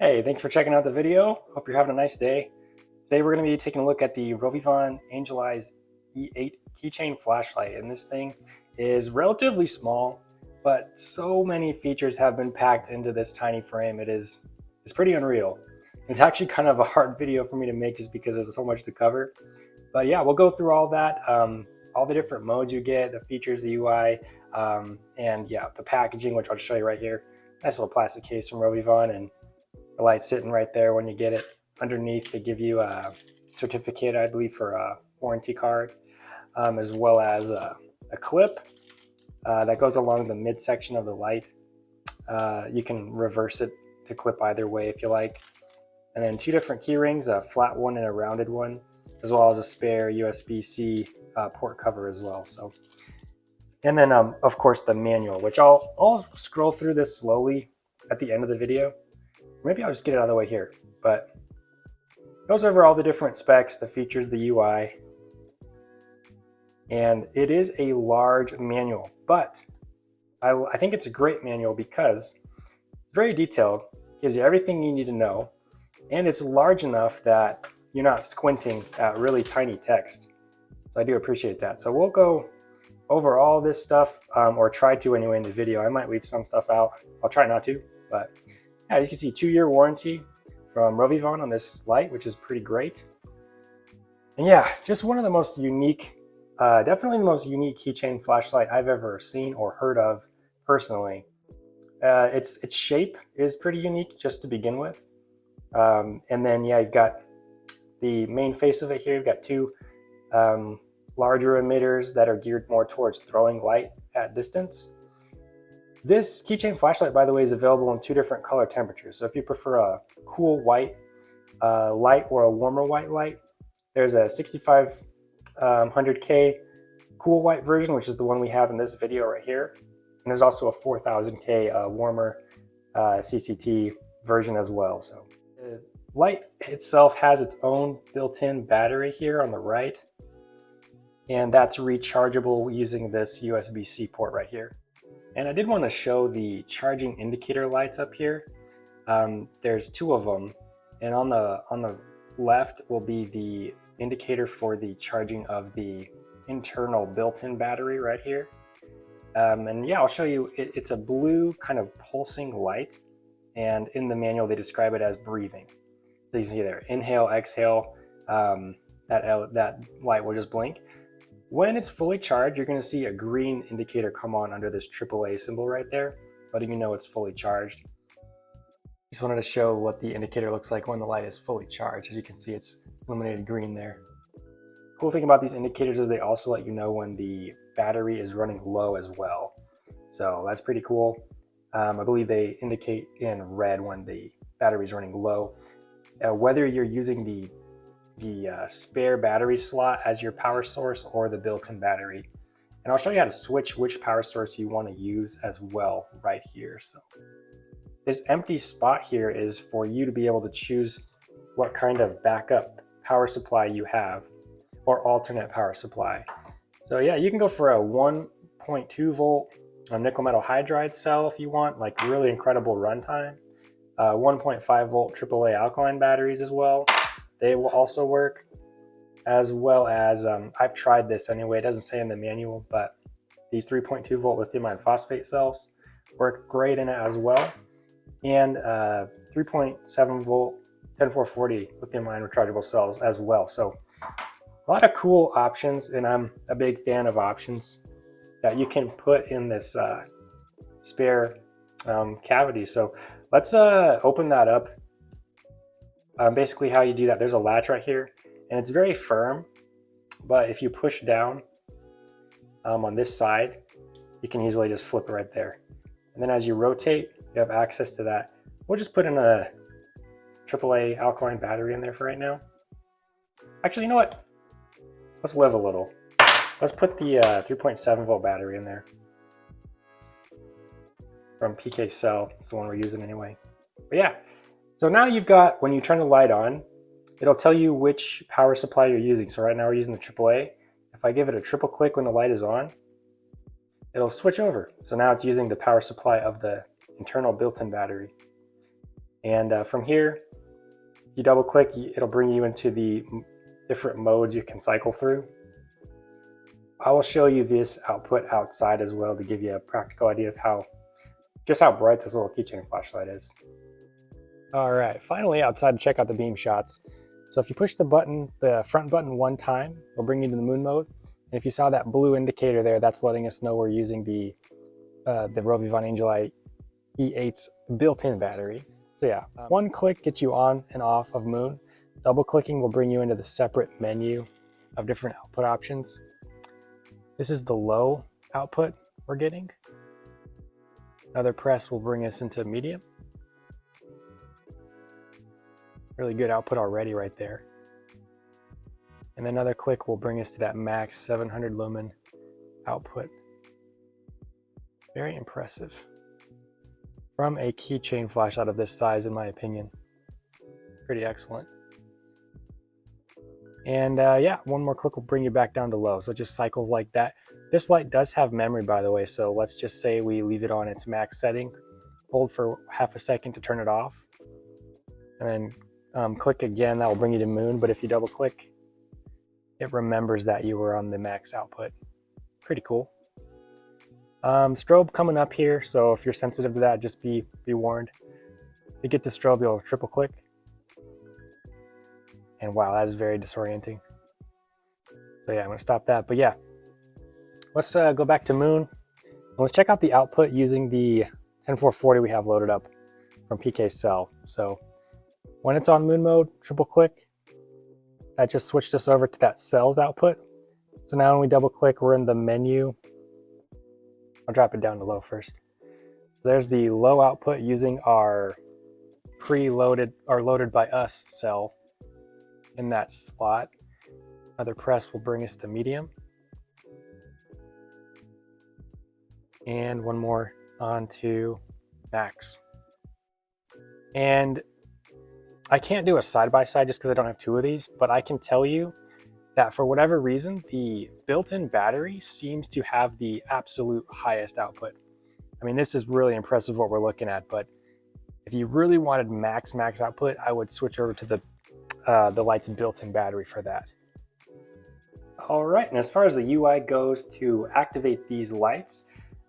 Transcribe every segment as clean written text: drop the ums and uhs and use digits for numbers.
Hey, thanks for checking out the video. Hope you're having a nice day. Today we're going to be taking a look at the RovyVon Angel Eyes E8 keychain flashlight, and this thing is relatively small, but so many features have been packed into this tiny frame. It's pretty unreal. It's actually kind of a hard video for me to make just because there's so much to cover. But yeah, we'll go through all that, all the different modes you get, the features, the UI, and yeah, the packaging, which I'll show you right here. Nice little plastic case from RovyVon, and the light's sitting right there when you get it. Underneath, they give you a certificate, I believe, for a warranty card, as well as a clip that goes along the midsection of the light. You can reverse it to clip either way if you like. And then two different key rings, a flat one and a rounded one, as well as a spare USB-C port cover as well. So, and then of course the manual, which I'll scroll through this slowly at the end of the video. Maybe I'll just get it out of the way here, but it goes over all the different specs, the features, the UI, and it is a large manual, but I think it's a great manual because it's very detailed, gives you everything you need to know, and it's large enough that you're not squinting at really tiny text. So I do appreciate that. So we'll go over all this stuff, or try to anyway in the video. I might leave some stuff out. I'll try not to, but yeah, you can see 2-year warranty from RovyVon on this light, which is pretty great. And yeah, just one of the most unique, definitely the most unique keychain flashlight I've ever seen or heard of personally. Its shape is pretty unique just to begin with. And then yeah, you've got the main face of it here. You've got two larger emitters that are geared more towards throwing light at distance. This keychain flashlight, by the way, is available in 2 different color temperatures. So if you prefer a cool white light or a warmer white light, there's a 6500K cool white version, which is the one we have in this video right here. And there's also a 4000K warmer CCT version as well. So the light itself has its own built-in battery here on the right, and that's rechargeable using this USB-C port right here. And I did want to show the charging indicator lights up here. There's 2 of them, and on the left will be the indicator for the charging of the internal built-in battery right here. And yeah, I'll show you. It's a blue kind of pulsing light, and in the manual they describe it as breathing. So you see there, inhale, exhale, that light will just blink. When it's fully charged, you're going to see a green indicator come on under this AAA symbol right there, letting you know it's fully charged. Just wanted to show what the indicator looks like when the light is fully charged. As you can see, it's illuminated green there. Cool thing about these indicators is they also let you know when the battery is running low as well. So that's pretty cool. I believe they indicate in red when the battery is running low. Whether you're using the spare battery slot as your power source or the built-in battery. And I'll show you how to switch which power source you want to use as well right here. So this empty spot here is for you to be able to choose what kind of backup power supply you have, or alternate power supply. So yeah, you can go for a 1.2 volt nickel metal hydride cell if you want, like really incredible runtime. 1.5 volt AAA alkaline batteries as well. They will also work, as well as, I've tried this anyway, it doesn't say in the manual, but these 3.2 volt lithium iron phosphate cells work great in it as well. And 3.7 volt 10440 lithium ion rechargeable cells as well. So a lot of cool options, and I'm a big fan of options that you can put in this spare cavity. So let's open that up. Basically how you do that, there's a latch right here, and it's very firm, but if you push down on this side, you can easily just flip it right there. And then as you rotate, you have access to that. We'll just put in a AAA alkaline battery in there for right now. Actually, you know what? Let's live a little. Let's put the 3.7 volt battery in there from PK Cell. It's the one we're using anyway. But yeah. So now you've got, when you turn the light on, it'll tell you which power supply you're using. So right now we're using the AAA. If I give it a triple click when the light is on, it'll switch over. So now it's using the power supply of the internal built-in battery. And from here, you double click, it'll bring you into the different modes you can cycle through. I will show you this output outside as well to give you a practical idea of just how bright this little keychain flashlight is. All right, finally outside to check out the beam shots. So if you push the front button one time, it'll bring you to the moon mode. And if you saw that blue indicator there, that's letting us know we're using the RovyVon Angel E8's built-in battery. So yeah, one click gets you on and off of moon. Double clicking will bring you into the separate menu of different output options. This is the low output we're getting. Another press will bring us into medium. Really good output already right there. And another click will bring us to that max 700 lumen output. Very impressive. From a keychain flashlight of this size, in my opinion. Pretty excellent. And yeah, one more click will bring you back down to low. So it just cycles like that. This light does have memory, by the way. So let's just say we leave it on its max setting. Hold for half a second to turn it off. And then click again, that will bring you to moon. But if you double click, it remembers that you were on the max output. Pretty cool. Strobe coming up here. So if you're sensitive to that, just be warned. To get the strobe, you'll triple click. And wow, that is very disorienting. So yeah, I'm gonna stop that. But yeah, let's go back to moon. And let's check out the output using the 10440 we have loaded up from PK Cell. So when it's on moon mode, triple click. That just switched us over to that cells output. So now when we double click, we're in the menu. I'll drop it down to low first. So there's the low output using our preloaded or loaded by us cell in that slot. Another press will bring us to medium. And one more onto max. And I can't do a side-by-side just because I don't have two of these, but I can tell you that for whatever reason, the built-in battery seems to have the absolute highest output. I mean, this is really impressive what we're looking at, but if you really wanted max output, I would switch over to the light's built-in battery for that. All right, and as far as the UI goes to activate these lights,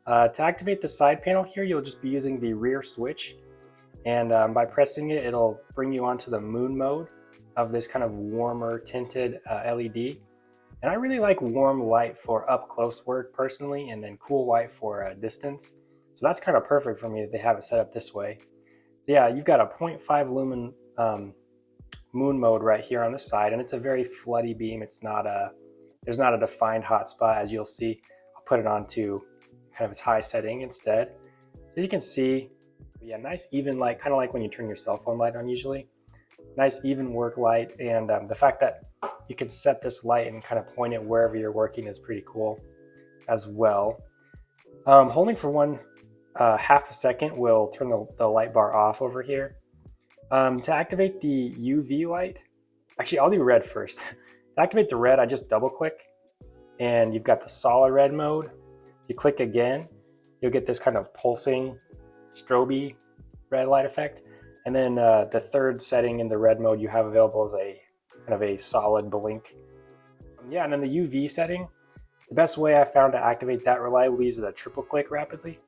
to activate the side panel here, you'll just be using the rear switch. And by pressing it, it'll bring you onto the moon mode of this kind of warmer tinted LED. And I really like warm light for up close work personally, and then cool light for distance. So that's kind of perfect for me that they have it set up this way. So yeah, you've got a 0.5 lumen moon mode right here on the side, and it's a very floody beam. It's not there's not a defined hot spot, as you'll see. I'll put it onto kind of its high setting instead. So you can see, yeah, nice even light, kind of like when you turn your cell phone light on usually. Nice even work light, and the fact that you can set this light and kind of point it wherever you're working is pretty cool as well. Holding for half a second will turn the light bar off over here. To activate the UV light, actually I'll do red first. To activate the red, I just double click and you've got the solid red mode. If you click again, you'll get this kind of pulsing strobe red light effect. And then the third setting in the red mode you have available is a kind of a solid blink. Yeah, and then the UV setting, the best way I found to activate that reliably is a triple click rapidly.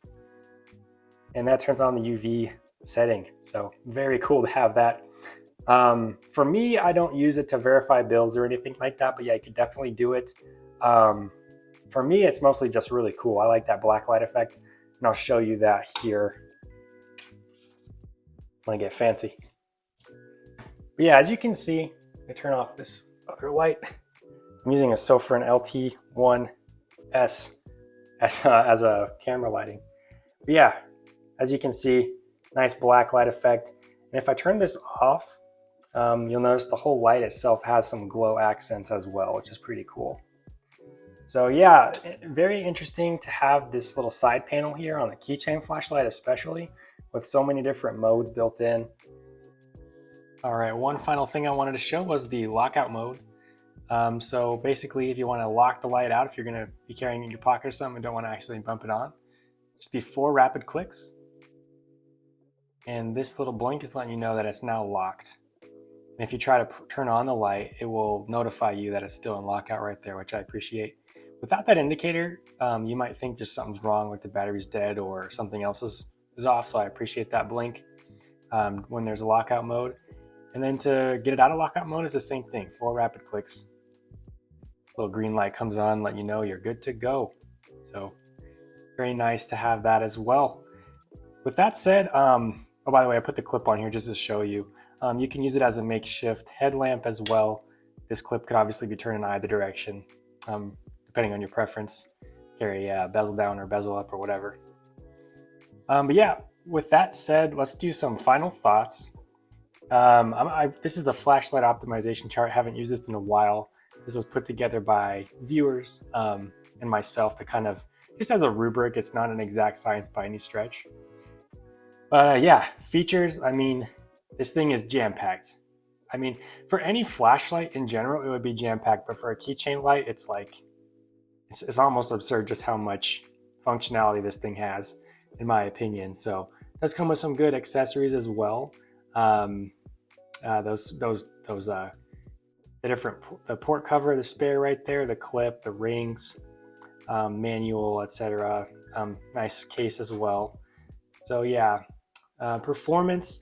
And that turns on the UV setting. So very cool to have that. For me, I don't use it to verify builds or anything like that, but yeah, you could definitely do it. For me, it's mostly just really cool. I like that black light effect, and I'll show you that here when I get fancy. But yeah, as you can see, I turn off this other light. I'm using a Sofran LT1S as a camera lighting. But yeah, as you can see, nice black light effect. And if I turn this off, you'll notice the whole light itself has some glow accents as well, which is pretty cool. So yeah, very interesting to have this little side panel here on the keychain flashlight, especially with so many different modes built in. All right, one final thing I wanted to show was the lockout mode. So basically, if you want to lock the light out, if you're going to be carrying it in your pocket or something and don't want to accidentally bump it on, just be 4 rapid clicks. and this little blink is letting you know that it's now locked. And if you try to turn on the light, it will notify you that it's still in lockout right there, which I appreciate. Without that indicator, you might think just something's wrong, like the battery's dead or something else is off, so I appreciate that blink when there's a lockout mode. And then to get it out of lockout mode is the same thing, 4 rapid clicks. Little green light comes on, let you know you're good to go. So very nice to have that as well. With that said, oh, by the way, I put the clip on here just to show you. You can use it as a makeshift headlamp as well. This clip could obviously be turned in either direction, depending on your preference. Carry bezel down or bezel up or whatever. But yeah, with that said, let's do some final thoughts. This is the flashlight optimization chart. I haven't used this in a while. This was put together by viewers and myself to kind of, just as a rubric. It's not an exact science by any stretch. Yeah, features, I mean, this thing is jam-packed. I mean, for any flashlight in general, it would be jam-packed, but for a keychain light, it's like, it's almost absurd just how much functionality this thing has, in my opinion. So it does come with some good accessories as well. The port cover, the spare right there, the clip, the rings, manual, etc. Nice case as well. So yeah, performance.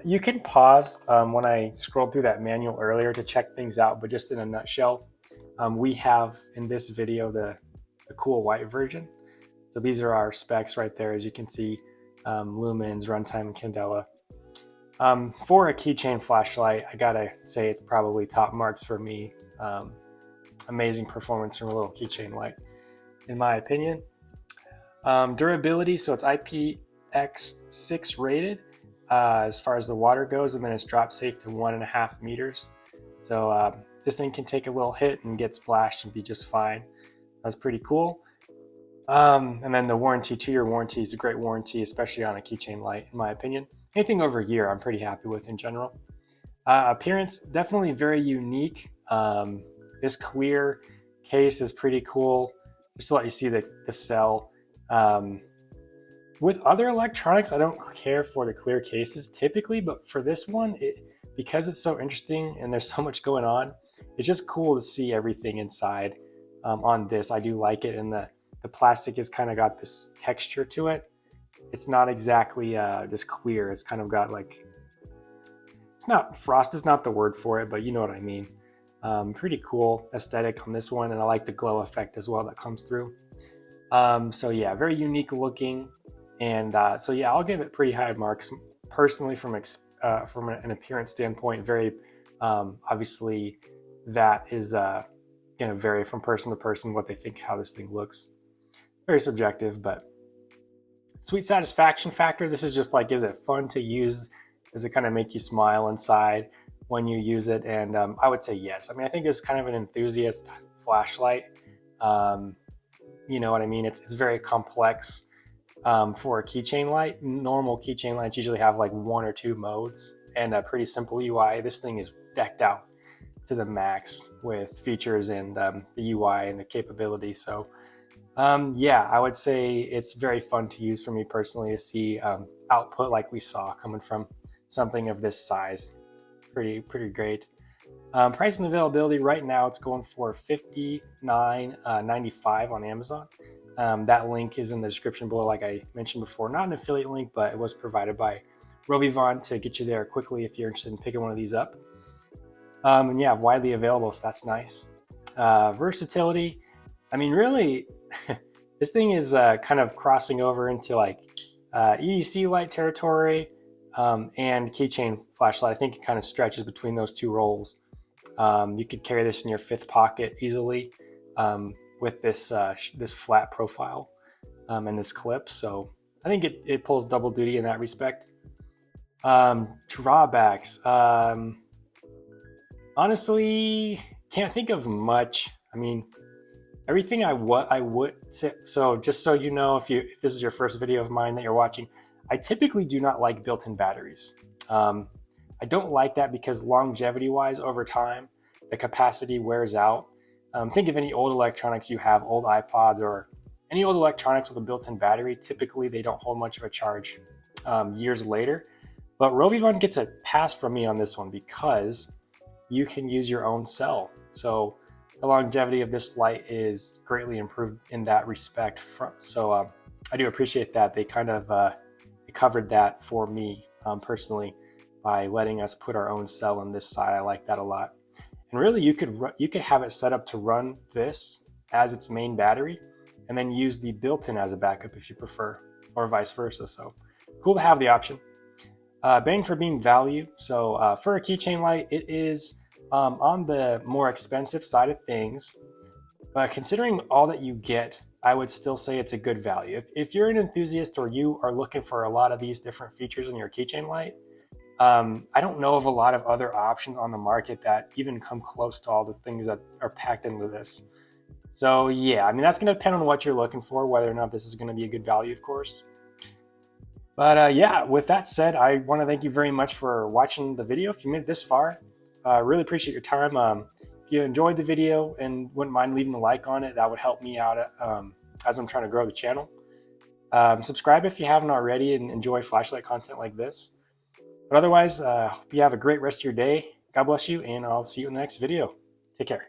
You can pause when I scrolled through that manual earlier to check things out, but just in a nutshell, we have in this video the cool white version. So these are our specs right there, as you can see, lumens, runtime, and candela. For a keychain flashlight, I gotta say it's probably top marks for me. Amazing performance from a little keychain light, in my opinion. Durability, so it's IPX6 rated as far as the water goes, and then it's drop safe to 1.5 meters. So this thing can take a little hit and get splashed and be just fine. That's pretty cool. And then the warranty, 2-year warranty, is a great warranty, especially on a keychain light, in my opinion. Anything over a year, I'm pretty happy with in general. Appearance, definitely very unique. This clear case is pretty cool, just to let you see the cell. With other electronics, I don't care for the clear cases typically, but for this one, because it's so interesting and there's so much going on, it's just cool to see everything inside. On this, I do like it, and the plastic has kind of got this texture to it. It's not exactly just clear. It's kind of got like, it's not, frost is not the word for it, but you know what I mean. Pretty cool aesthetic on this one, and I like the glow effect as well that comes through. So yeah, very unique looking, and so yeah, I'll give it pretty high marks personally from an appearance standpoint. Very obviously that is going to vary from person to person what they think how this thing looks. Very subjective, but sweet satisfaction factor. This is just like, is it fun to use? Does it kind of make you smile inside when you use it? And I would say yes. I mean, I think it's kind of an enthusiast flashlight. You know what I mean? It's very complex for a keychain light. Normal keychain lights usually have like 1 or 2 modes and a pretty simple UI. This thing is decked out to the max with features and the UI and the capability. So yeah, I would say it's very fun to use for me personally to see output like we saw coming from something of this size. Pretty great. Price and availability right now, it's going for $59.95 on Amazon. That link is in the description below, like I mentioned before. Not an affiliate link, but it was provided by RovyVon to get you there quickly if you're interested in picking one of these up. And yeah, widely available, so that's nice. Versatility, I mean, really, this thing is kind of crossing over into like EDC light territory and keychain flashlight. I think it kind of stretches between those 2 roles. You could carry this in your 5th pocket easily with this this flat profile and this clip. So I think it pulls double duty in that respect. Drawbacks. Honestly, can't think of much. I mean, everything I would say. So just so you know, if this is your first video of mine that you're watching, I typically do not like built-in batteries. I don't like that because longevity-wise, over time, the capacity wears out. Think of any old electronics you have, old iPods or any old electronics with a built-in battery. Typically, they don't hold much of a charge years later. But RovyVon gets a pass from me on this one because you can use your own cell. So the longevity of this light is greatly improved in that respect. So I do appreciate that. They kind of covered that for me personally by letting us put our own cell on this side. I like that a lot. And really, you could have it set up to run this as its main battery and then use the built-in as a backup if you prefer, or vice versa. So cool to have the option. Bang for being value. So for a keychain light, it is on the more expensive side of things, but considering all that you get, I would still say it's a good value. If you're an enthusiast or you are looking for a lot of these different features in your keychain light, I don't know of a lot of other options on the market that even come close to all the things that are packed into this. So yeah, I mean, that's going to depend on what you're looking for, whether or not this is going to be a good value, of course. But yeah, with that said, I want to thank you very much for watching the video. If you made it this far, really appreciate your time. If you enjoyed the video and wouldn't mind leaving a like on it, that would help me out as I'm trying to grow the channel. Subscribe if you haven't already and enjoy flashlight content like this. But otherwise, hope you have a great rest of your day. God bless you, and I'll see you in the next video. Take care.